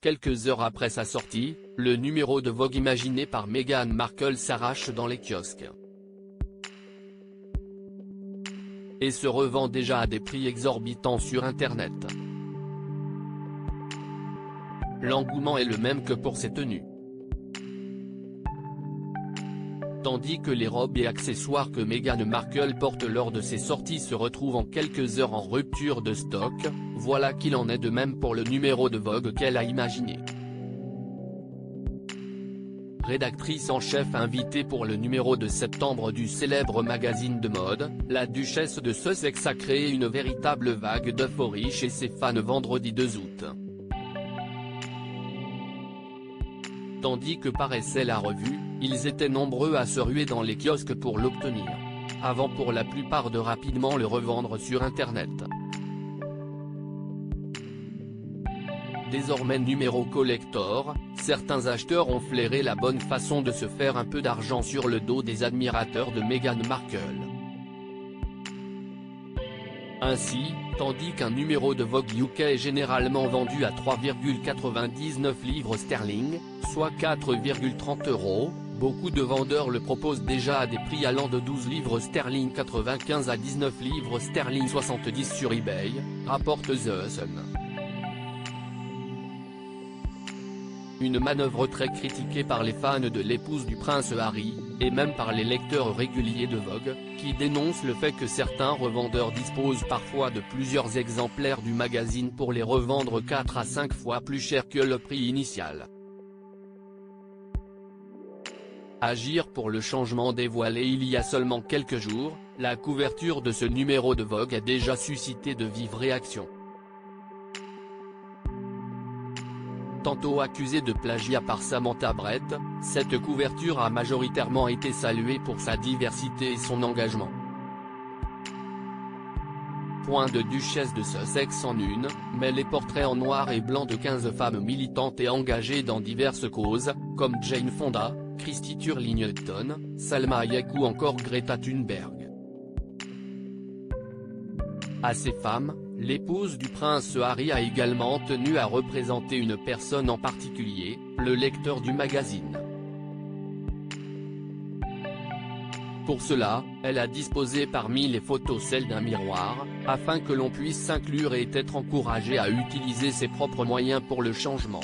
Quelques heures après sa sortie, le numéro de Vogue imaginé par Meghan Markle s'arrache dans les kiosques et se revend déjà à des prix exorbitants sur Internet. L'engouement est le même que pour ses tenues. Tandis que les robes et accessoires que Meghan Markle porte lors de ses sorties se retrouvent en quelques heures en rupture de stock, voilà qu'il en est de même pour le numéro de Vogue qu'elle a imaginé. Rédactrice en chef invitée pour le numéro de septembre du célèbre magazine de mode, la duchesse de Sussex a créé une véritable vague d'euphorie chez ses fans vendredi 2 août. Tandis que paraissait la revue, ils étaient nombreux à se ruer dans les kiosques pour l'obtenir, avant pour la plupart de rapidement le revendre sur Internet. Désormais numéro collector, certains acheteurs ont flairé la bonne façon de se faire un peu d'argent sur le dos des admirateurs de Meghan Markle. Ainsi, tandis qu'un numéro de Vogue UK est généralement vendu à 3,99 livres sterling, soit 4,30 €, beaucoup de vendeurs le proposent déjà à des prix allant de 12 livres sterling 95 à 19 livres sterling 70 sur eBay, rapporte The Sun. Une manœuvre très critiquée par les fans de l'épouse du prince Harry, et même par les lecteurs réguliers de Vogue, qui dénoncent le fait que certains revendeurs disposent parfois de plusieurs exemplaires du magazine pour les revendre 4 à 5 fois plus cher que le prix initial. Agir pour le changement dévoilé il y a seulement quelques jours, la couverture de ce numéro de Vogue a déjà suscité de vives réactions. Tantôt accusée de plagiat par Samantha Brett, cette couverture a majoritairement été saluée pour sa diversité et son engagement. Point de duchesse de Sussex en une, mais les portraits en noir et blanc de 15 femmes militantes et engagées dans diverses causes, comme Jane Fonda, Christy Turlington, Salma Hayek ou encore Greta Thunberg. À ces femmes, l'épouse du prince Harry a également tenu à représenter une personne en particulier, le lecteur du magazine. Pour cela, elle a disposé parmi les photos celle d'un miroir, afin que l'on puisse s'inclure et être encouragé à utiliser ses propres moyens pour le changement.